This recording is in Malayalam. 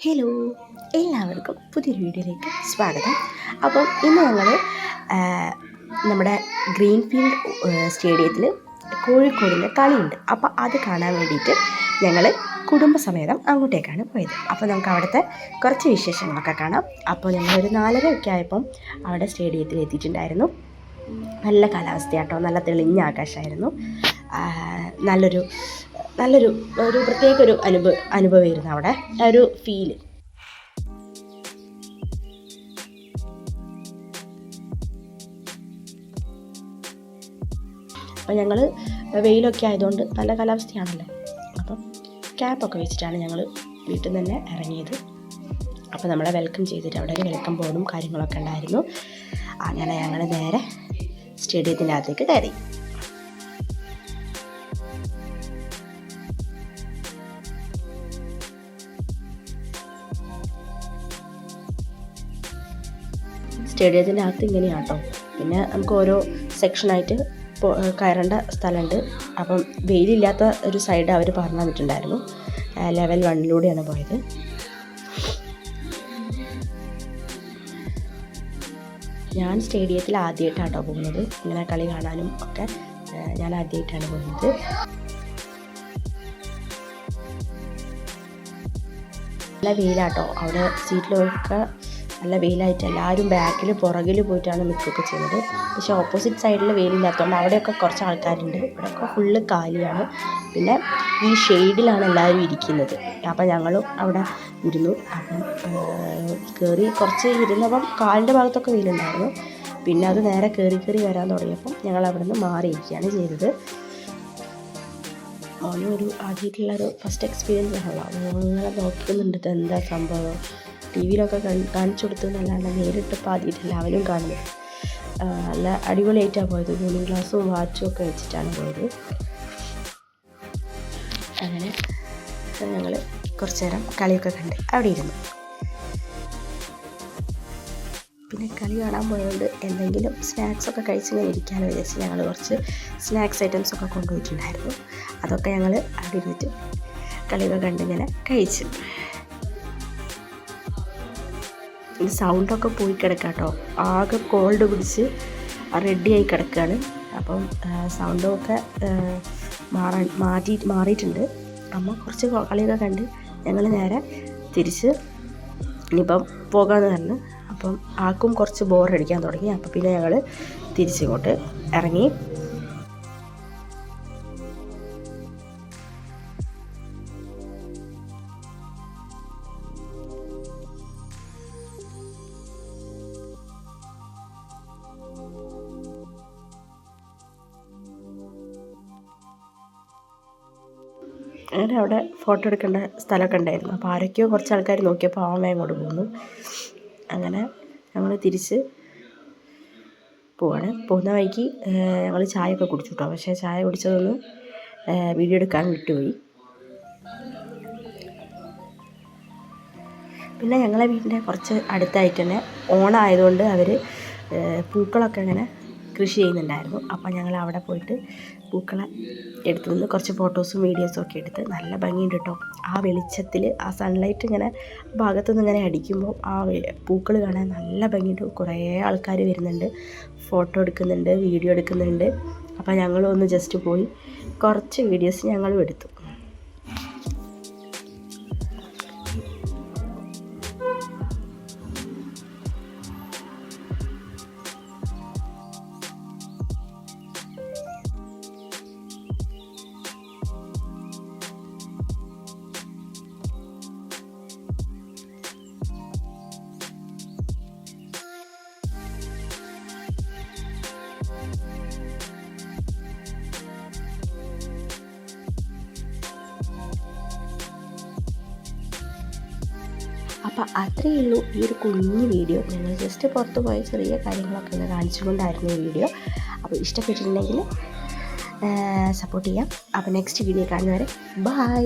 ഹലോ, എല്ലാവർക്കും പുതിയൊരു വീഡിയോയിലേക്ക് സ്വാഗതം. അപ്പം ഇന്ന് ഞങ്ങൾ നമ്മുടെ ഗ്രീൻഫീൽഡ് സ്റ്റേഡിയത്തിൽ കോഴിക്കോടിൻ്റെ കളിയുണ്ട്. അപ്പോൾ അത് കാണാൻ വേണ്ടിയിട്ട് ഞങ്ങൾ കുടുംബസമേതം അങ്ങോട്ടേക്കാണ് പോയത്. അപ്പോൾ നമുക്ക് അവിടുത്തെ കുറച്ച് വിശേഷങ്ങളൊക്കെ കാണാം. അപ്പോൾ ഞങ്ങളൊരു 4:30 ആയപ്പം അവിടെ സ്റ്റേഡിയത്തിൽ എത്തിയിട്ടുണ്ടായിരുന്നു. നല്ല കാലാവസ്ഥയാട്ടോ, നല്ല തെളിഞ്ഞ ആകാശമായിരുന്നു. നല്ലൊരു നല്ലൊരു ഒരു പ്രത്യേക ഒരു അനുഭവമായിരുന്നു അവിടെ ഒരു ഫീല്. അപ്പം ഞങ്ങൾ വെയിലൊക്കെ ആയതുകൊണ്ട് നല്ല കാലാവസ്ഥയാണല്ലോ, അപ്പം ക്യാപ്പൊക്കെ വെച്ചിട്ടാണ് ഞങ്ങൾ വീട്ടിൽ നിന്ന് തന്നെ ഇറങ്ങിയത്. അപ്പോൾ നമ്മളെ വെൽക്കം ചെയ്തിട്ട് അവിടെ ഒരു വെൽക്കം ബോർഡും കാര്യങ്ങളൊക്കെ ഉണ്ടായിരുന്നു. അങ്ങനെ ഞങ്ങൾ നേരെ സ്റ്റേഡിയത്തിൻ്റെ അകത്തേക്ക് കയറി. സ്റ്റേഡിയത്തിൻ്റെ അകത്ത് ഇങ്ങനെയാണ് കേട്ടോ. പിന്നെ നമുക്ക് ഓരോ സെക്ഷനായിട്ട് കയറേണ്ട സ്ഥലമുണ്ട്. അപ്പം വെയിലില്ലാത്ത ഒരു സൈഡ് അവർ പറഞ്ഞു തന്നിട്ടുണ്ടായിരുന്നു. ലെവൽ 1 പോയത്. ഞാൻ സ്റ്റേഡിയത്തിൽ ആദ്യമായിട്ടാണ് കേട്ടോ പോകുന്നത്. ഇങ്ങനെ കളി കാണാനും ഒക്കെ ഞാൻ ആദ്യമായിട്ടാണ് പോകുന്നത്. നല്ല വെയിലാട്ടോ അവിടെ. സീറ്റിലൊക്കെ നല്ല വെയിലായിട്ട് എല്ലാവരും ബാക്കിൽ പുറകിൽ പോയിട്ടാണ് നിൽക്കുകയൊക്കെ ചെയ്യുന്നത്. പക്ഷേ ഓപ്പോസിറ്റ് സൈഡിൽ വെയിലില്ലാത്തതുകൊണ്ട് അവിടെയൊക്കെ കുറച്ച് ആൾക്കാരുണ്ട്. ഇവിടെയൊക്കെ ഫുള്ള് കാലിയാണ്. പിന്നെ ഈ ഷെയ്ഡിലാണ് എല്ലാവരും ഇരിക്കുന്നത്. അപ്പം ഞങ്ങളും അവിടെ ഇരുന്നു. അപ്പം കയറി കുറച്ച് ഇരുന്നപ്പം കാലിൻ്റെ ഭാഗത്തൊക്കെ വെയിലുണ്ടായിരുന്നു. പിന്നെ അത് നേരെ കയറി വരാൻ തുടങ്ങിയപ്പം ഞങ്ങൾ അവിടെ നിന്ന് മാറിയിരിക്കുകയാണ് ചെയ്തത്. മോനും ഒരു ആദ്യമായിട്ടുള്ളൊരു ഫസ്റ്റ് എക്സ്പീരിയൻസ് ആണല്ലോ. അങ്ങനെ നോക്കുന്നുണ്ട് എന്താ സംഭവം. ടി വിയിലൊക്കെ കാണിച്ചു കൊടുത്തു എന്നല്ലാണ്ട് നേരിട്ടപ്പോൾ ആദ്യമായിട്ടല്ല അവനും കാണുന്നത്. നല്ല അടിപൊളിയായിട്ടാണ് പോയത്. കൂളിംഗ് ഗ്ലാസും വാച്ചും ഒക്കെ വെച്ചിട്ടാണ് പോയത്. അങ്ങനെ ഞങ്ങൾ കുറച്ച് നേരം കളിയൊക്കെ കണ്ട് അവിടെ ഇരുന്നു. പിന്നെ കളി കാണാൻ പോയതുകൊണ്ട് എന്തെങ്കിലും സ്നാക്സൊക്കെ കഴിച്ചിങ്ങനെ ഇരിക്കാമെന്ന് വിചാരിച്ച് ഞങ്ങൾ കുറച്ച് സ്നാക്സ് ഐറ്റംസൊക്കെ കൊണ്ടുപോയിട്ടുണ്ടായിരുന്നു. അതൊക്കെ ഞങ്ങൾ അവിടെ ഇരുന്നിട്ട് കളിയൊക്കെ കണ്ടിങ്ങനെ കഴിച്ചു. ഈ സൗണ്ടൊക്കെ പോയി കിടക്കാം കേട്ടോ. ആകെ കോൾഡ് പിടിച്ച് റെഡിയായി കിടക്കുകയാണ്. അപ്പം സൗണ്ടൊക്കെ മാറിയിട്ടുണ്ട്. അമ്മ കുറച്ച് കളിയൊക്കെ കണ്ട് ഞങ്ങൾ നേരെ തിരിച്ച് ഇനിയിപ്പം പോകാമെന്ന് പറഞ്ഞു. അപ്പം ആർക്കും കുറച്ച് ബോറടിക്കാൻ തുടങ്ങി. അപ്പം പിന്നെ ഞങ്ങൾ തിരിച്ചിങ്ങോട്ട് ഇറങ്ങി. അങ്ങനെ അവിടെ ഫോട്ടോ എടുക്കേണ്ട സ്ഥലമൊക്കെ ഉണ്ടായിരുന്നു. അപ്പോൾ ആരൊക്കെയോ കുറച്ച് ആൾക്കാർ നോക്കിയപ്പോൾ ആമയെ അങ്ങോട്ട് പോകുന്നു. അങ്ങനെ ഞങ്ങൾ തിരിച്ച് പോവാണ്. പോകുന്ന വഴിക്ക് ഞങ്ങൾ ചായയൊക്കെ കുടിച്ചു കേട്ടോ. പക്ഷേ ചായ കുടിച്ചതൊന്നും വീഡിയോ എടുക്കാൻ വിട്ടുപോയി. പിന്നെ ഞങ്ങളെ വീടിൻ്റെ കുറച്ച് അടുത്തായിട്ട് തന്നെ ഓണമായതുകൊണ്ട് അവർ പൂക്കളൊക്കെ അങ്ങനെ കൃഷി ചെയ്യുന്നുണ്ടായിരുന്നു. അപ്പോൾ ഞങ്ങൾ അവിടെ പോയിട്ട് പൂക്കളെ എടുത്തു നിന്ന് കുറച്ച് ഫോട്ടോസും വീഡിയോസും ഒക്കെ എടുത്ത് നല്ല ഭംഗിയുണ്ട് കേട്ടോ. ആ വെളിച്ചത്തിൽ ആ സൺലൈറ്റ് ഇങ്ങനെ ഭാഗത്തുനിന്ന് ഇങ്ങനെ അടിക്കുമ്പോൾ ആ പൂക്കൾ കാണാൻ നല്ല ഭംഗിയുണ്ട്. കുറേ ആൾക്കാർ വരുന്നുണ്ട്, ഫോട്ടോ എടുക്കുന്നുണ്ട്, വീഡിയോ എടുക്കുന്നുണ്ട്. അപ്പോൾ ഞങ്ങളും ഒന്ന് ജസ്റ്റ് പോയി കുറച്ച് വീഡിയോസ് ഞങ്ങളും എടുത്തു. അപ്പോൾ അത്രയേ ഉള്ളൂ ഈ ഒരു കുഞ്ഞു വീഡിയോ. ഞങ്ങൾ ജസ്റ്റ് പുറത്ത് പോയ ചെറിയ കാര്യങ്ങളൊക്കെ ഒന്ന് കാണിച്ചുകൊണ്ടായിരുന്നു ഈ വീഡിയോ. അപ്പോൾ ഇഷ്ടപ്പെട്ടിട്ടുണ്ടെങ്കിൽ സപ്പോർട്ട് ചെയ്യാം. അപ്പോൾ നെക്സ്റ്റ് വീഡിയോ കാണുന്നവരെ ബൈ.